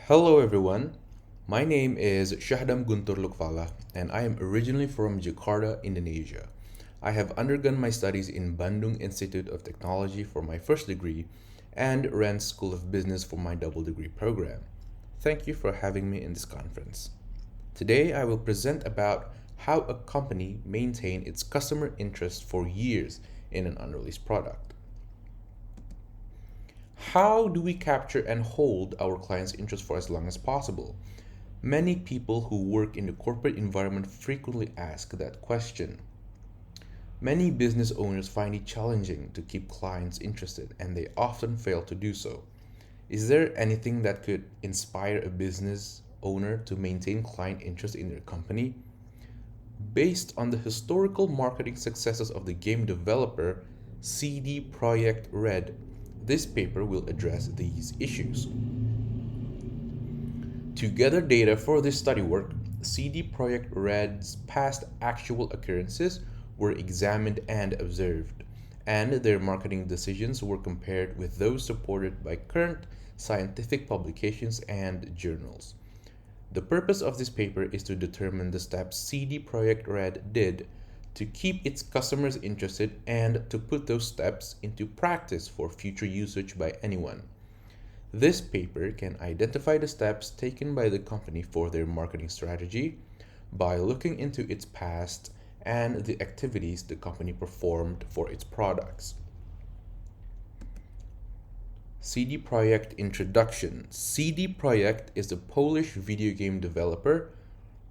Hello everyone, my name is Syahdam Guntur Luckfalah and I am originally from Jakarta, Indonesia. I have undergone my studies in Bandung Institute of Technology for my first degree and Rand School of Business for my double degree program. Thank you for having me in this conference. Today I will present about how a company maintained its customer interest for years in an unreleased product. How do we capture and hold our clients' interest for as long as possible? Many people who work in the corporate environment frequently ask that question. Many business owners find it challenging to keep clients interested and they often fail to do so. Is there anything that could inspire a business owner to maintain client interest in their company? Based on the historical marketing successes of the game developer CD Projekt Red, this paper will address these issues. To gather data for this study work, CD Projekt Red's past actual occurrences were examined and observed, and their marketing decisions were compared with those supported by current scientific publications and journals. The purpose of this paper is to determine the steps CD Projekt Red did to keep its customers interested and to put those steps into practice for future usage by anyone. This paper can identify the steps taken by the company for their marketing strategy by looking into its past and the activities the company performed for its products. CD Projekt Introduction. CD Projekt is a Polish video game developer,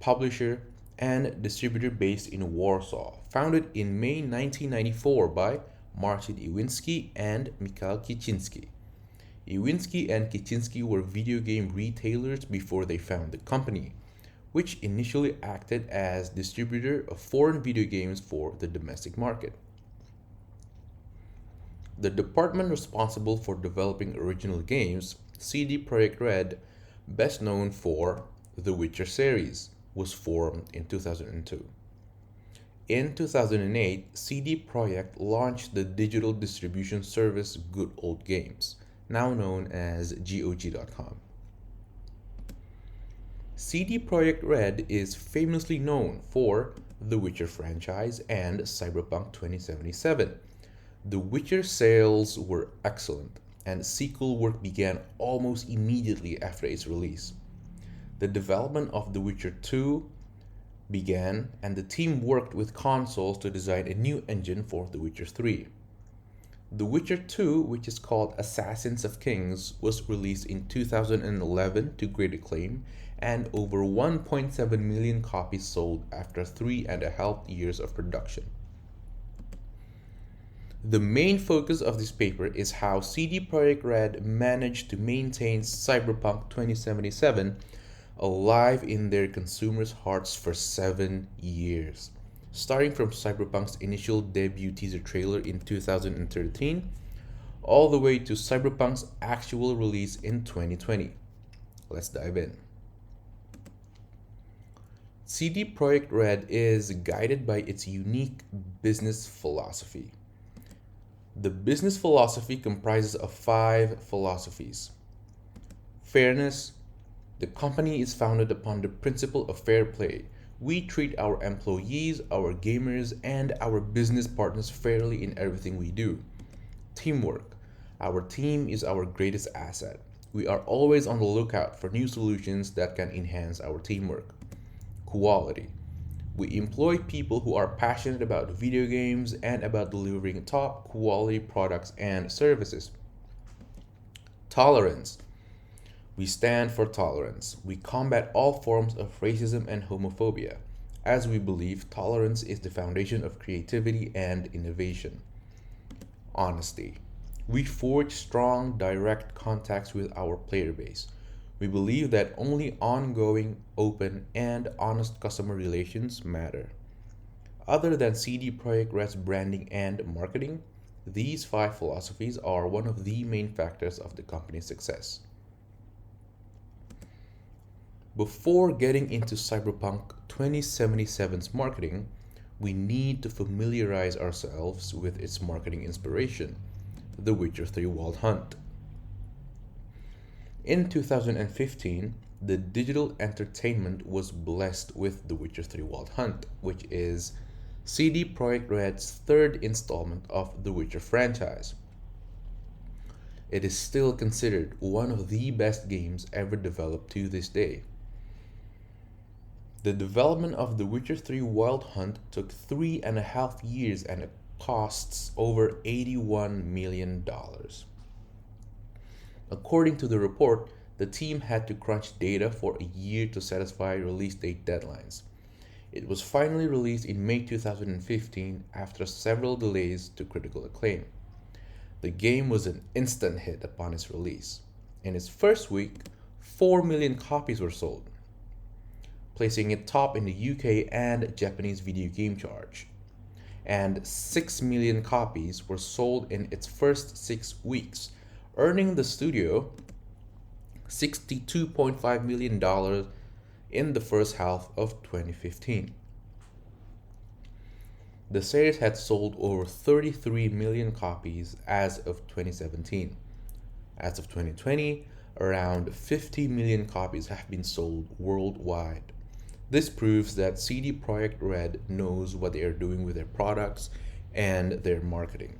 publisher, and distributor based in Warsaw, founded in May 1994 by Marcin Iwinski and Michał Kiciński. Iwinski and Kiciński were video game retailers before they founded the company, which initially acted as distributor of foreign video games for the domestic market. The department responsible for developing original games, CD Projekt Red, best known for The Witcher series, was formed in 2002. In 2008, CD Projekt launched the digital distribution service Good Old Games, now known as GOG.com. CD Projekt Red is famously known for the Witcher franchise and Cyberpunk 2077. The Witcher sales were excellent, and sequel work began almost immediately after its release. The development of The Witcher 2 began, and the team worked with consoles to design a new engine for The Witcher 3. The Witcher 2, which is called Assassins of Kings, was released in 2011 to great acclaim and over 1.7 million copies sold after 3.5 years of production. The main focus of this paper is how CD Projekt Red managed to maintain Cyberpunk 2077 alive in their consumers' hearts for 7 years, starting from Cyberpunk's initial debut teaser trailer in 2013 all the way to Cyberpunk's actual release in 2020. Let's dive in. CD Projekt Red is guided by its unique business philosophy. The business philosophy comprises of 5 philosophies. Fairness. The company is founded upon the principle of fair play. We treat our employees, our gamers, and our business partners fairly in everything we do. Teamwork. Our team is our greatest asset. We are always on the lookout for new solutions that can enhance our teamwork. Quality. We employ people who are passionate about video games and about delivering top quality products and services. Tolerance. We stand for tolerance. We combat all forms of racism and homophobia, as we believe tolerance is the foundation of creativity and innovation. Honesty. We forge strong, direct contacts with our player base. We believe that only ongoing, open, and honest customer relations matter. Other than CD Projekt Red's branding and marketing, these 5 philosophies are one of the main factors of the company's success. Before getting into Cyberpunk 2077's marketing, we need to familiarize ourselves with its marketing inspiration, The Witcher 3 Wild Hunt. In 2015, the digital entertainment was blessed with The Witcher 3 Wild Hunt, which is CD Projekt Red's third installment of the Witcher franchise. It is still considered one of the best games ever developed to this day. The development of The Witcher 3 Wild Hunt took 3.5 years and it costs over $81 million. According to the report, the team had to crunch data for a year to satisfy release date deadlines. It was finally released in May 2015 after several delays to critical acclaim. The game was an instant hit upon its release. In its first week, 4 million copies were sold, placing it top in the UK and Japanese video game charts. And 6 million copies were sold in its first 6 weeks, earning the studio $62.5 million in the first half of 2015. The series had sold over 33 million copies as of 2017. As of 2020, around 50 million copies have been sold worldwide. This proves that CD Projekt Red knows what they are doing with their products and their marketing.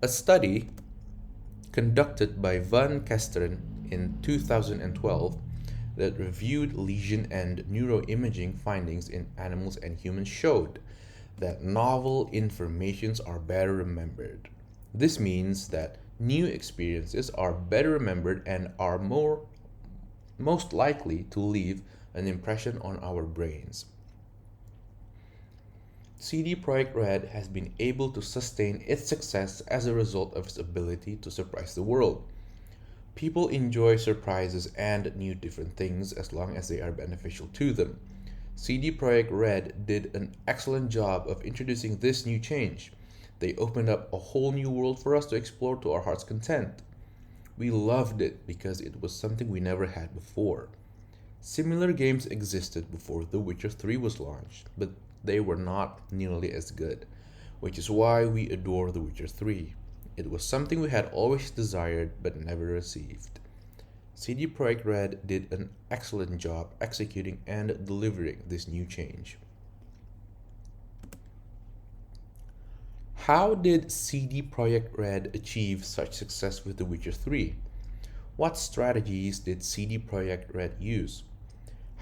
A study conducted by Van Kesteren in 2012 that reviewed lesion and neuroimaging findings in animals and humans showed that novel informations are better remembered. This means that new experiences are better remembered and are most likely to leave an impression on our brains. CD Projekt Red has been able to sustain its success as a result of its ability to surprise the world. People enjoy surprises and new different things as long as they are beneficial to them. CD Projekt Red did an excellent job of introducing this new change. They opened up a whole new world for us to explore to our heart's content. We loved it because it was something we never had before. Similar games existed before The Witcher 3 was launched, but they were not nearly as good, which is why we adore The Witcher 3. It was something we had always desired but never received. CD Projekt Red did an excellent job executing and delivering this new change. How did CD Projekt Red achieve such success with The Witcher 3? What strategies did CD Projekt Red use?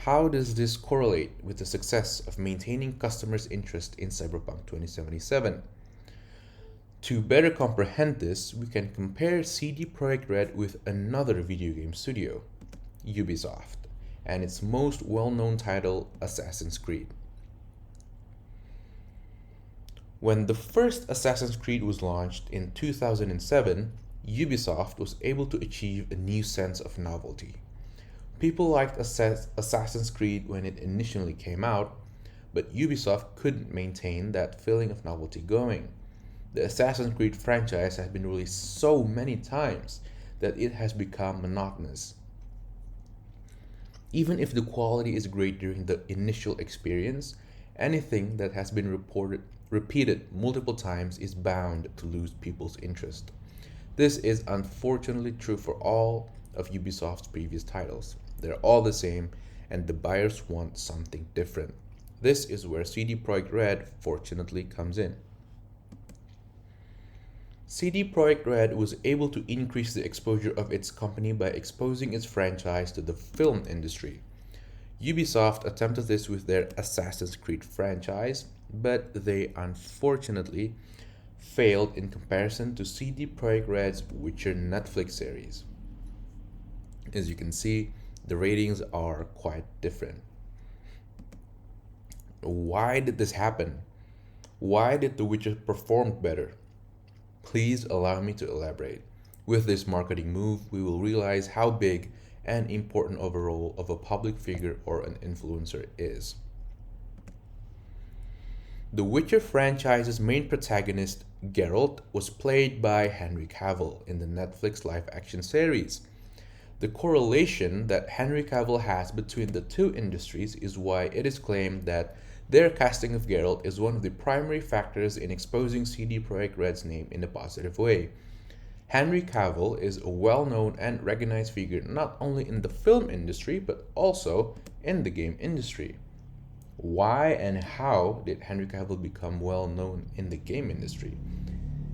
How does this correlate with the success of maintaining customers' interest in Cyberpunk 2077? To better comprehend this, we can compare CD Projekt Red with another video game studio, Ubisoft, and its most well-known title, Assassin's Creed. When the first Assassin's Creed was launched in 2007, Ubisoft was able to achieve a new sense of novelty. People liked Assassin's Creed when it initially came out, but Ubisoft couldn't maintain that feeling of novelty going. The Assassin's Creed franchise has been released so many times that it has become monotonous. Even if the quality is great during the initial experience, anything that has been repeated multiple times is bound to lose people's interest. This is unfortunately true for all of Ubisoft's previous titles. They're all the same, and the buyers want something different. This is where CD Projekt Red fortunately comes in. CD Projekt Red was able to increase the exposure of its company by exposing its franchise to the film industry. Ubisoft attempted this with their Assassin's Creed franchise, but they unfortunately failed in comparison to CD Projekt Red's Witcher Netflix series. As you can see, the ratings are quite different. Why did this happen? Why did The Witcher perform better? Please allow me to elaborate. With this marketing move, we will realize how big and important of a role of a public figure or an influencer is. The Witcher franchise's main protagonist, Geralt, was played by Henry Cavill in the Netflix live-action series. The correlation that Henry Cavill has between the two industries is why it is claimed that their casting of Geralt is one of the primary factors in exposing CD Projekt Red's name in a positive way. Henry Cavill is a well known and recognized figure not only in the film industry but also in the game industry. Why and how did Henry Cavill become well known in the game industry?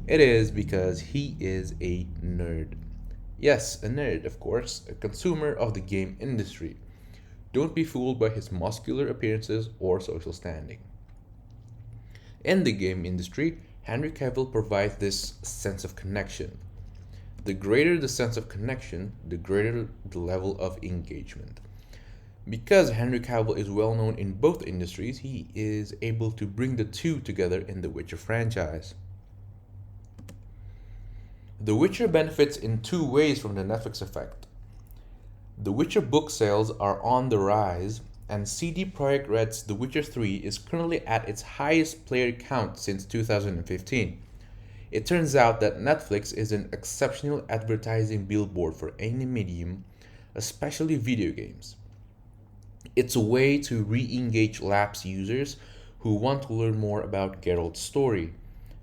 It is because he is a nerd. Yes, a nerd, of course, a consumer of the game industry. Don't be fooled by his muscular appearances or social standing. In the game industry, Henry Cavill provides this sense of connection. The greater the sense of connection, the greater the level of engagement. Because Henry Cavill is well known in both industries, he is able to bring the two together in the Witcher franchise. The Witcher benefits in two ways from the Netflix effect. The Witcher book sales are on the rise, and CD Projekt Red's The Witcher 3 is currently at its highest player count since 2015. It turns out that Netflix is an exceptional advertising billboard for any medium, especially video games. It's a way to re-engage lapsed users who want to learn more about Geralt's story,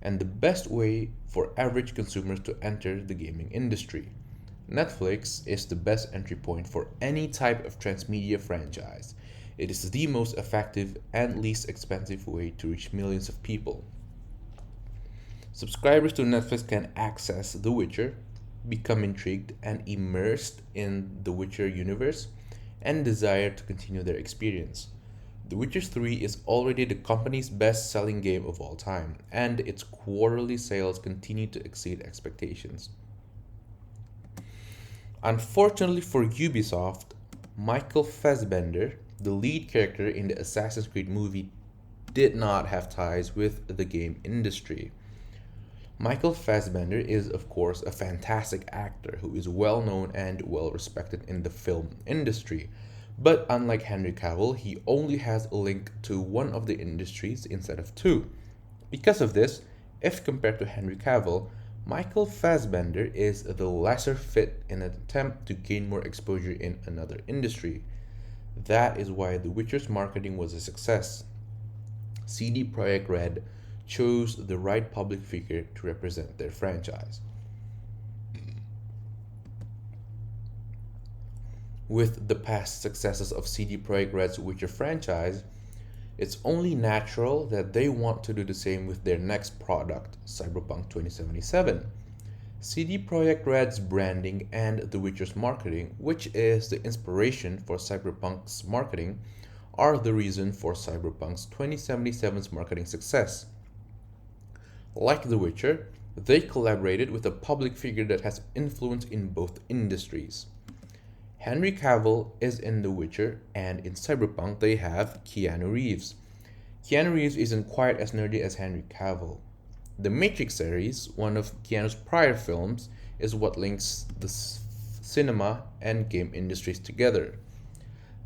and the best way for average consumers to enter the gaming industry. Netflix is the best entry point for any type of transmedia franchise. It is the most effective and least expensive way to reach millions of people. Subscribers to Netflix can access The Witcher, become intrigued and immersed in the Witcher universe, and desire to continue their experience. The Witcher 3 is already the company's best-selling game of all time, and its quarterly sales continue to exceed expectations. Unfortunately for Ubisoft, Michael Fassbender, the lead character in the Assassin's Creed movie, did not have ties with the game industry. Michael Fassbender is, of course, a fantastic actor who is well known and well respected in the film industry. But unlike Henry Cavill, he only has a link to one of the industries instead of two. Because of this, if compared to Henry Cavill, Michael Fassbender is the lesser fit in an attempt to gain more exposure in another industry. That is why The Witcher's marketing was a success. CD Projekt Red chose the right public figure to represent their franchise. With the past successes of CD Projekt Red's Witcher franchise, it's only natural that they want to do the same with their next product, Cyberpunk 2077. CD Projekt Red's branding and The Witcher's marketing, which is the inspiration for Cyberpunk's marketing, are the reason for Cyberpunk's 2077's marketing success. Like The Witcher, they collaborated with a public figure that has influence in both industries. Henry Cavill is in The Witcher, and in Cyberpunk they have Keanu Reeves. Keanu Reeves isn't quite as nerdy as Henry Cavill. The Matrix series, one of Keanu's prior films, is what links the cinema and game industries together.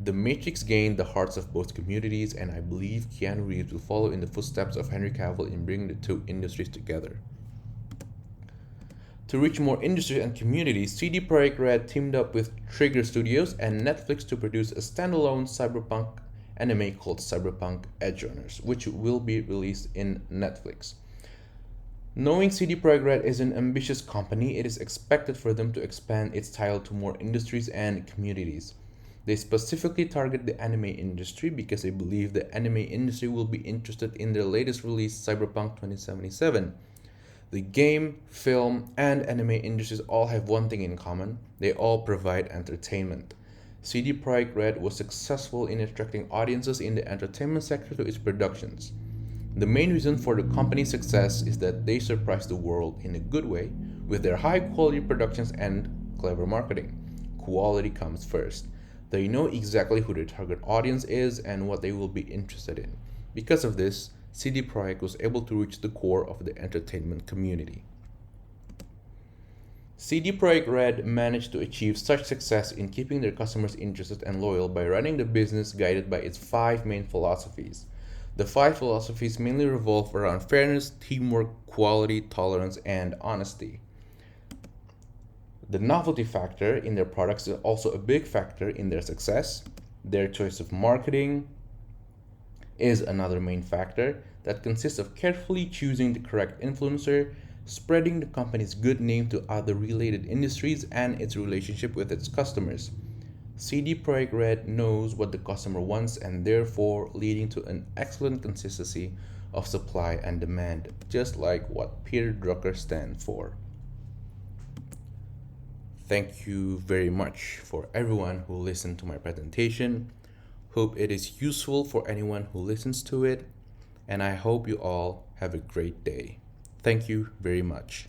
The Matrix gained the hearts of both communities, and I believe Keanu Reeves will follow in the footsteps of Henry Cavill in bringing the two industries together. To reach more industries and communities, CD Projekt Red teamed up with Trigger Studios and Netflix to produce a standalone cyberpunk anime called Cyberpunk Edgerunners, which will be released in Netflix. Knowing CD Projekt Red is an ambitious company, it is expected for them to expand its title to more industries and communities. They specifically target the anime industry because they believe the anime industry will be interested in their latest release, Cyberpunk 2077. The game, film, and anime industries all have one thing in common: they all provide entertainment. CD Projekt Red was successful in attracting audiences in the entertainment sector to its productions. The main reason for the company's success is that they surprise the world in a good way with their high-quality productions and clever marketing. Quality comes first. They know exactly who their target audience is and what they will be interested in. Because of this, CD Projekt was able to reach the core of the entertainment community. CD Projekt Red managed to achieve such success in keeping their customers interested and loyal by running the business guided by its 5 main philosophies. The 5 philosophies mainly revolve around fairness, teamwork, quality, tolerance, and honesty. The novelty factor in their products is also a big factor in their success. Their choice of marketing is another main factor that consists of carefully choosing the correct influencer, spreading the company's good name to other related industries and its relationship with its customers. CD Projekt Red knows what the customer wants and therefore leading to an excellent consistency of supply and demand, just like what Peter Drucker stands for. Thank you very much for everyone who listened to my presentation. Hope it is useful for anyone who listens to it, and I hope you all have a great day. Thank you very much.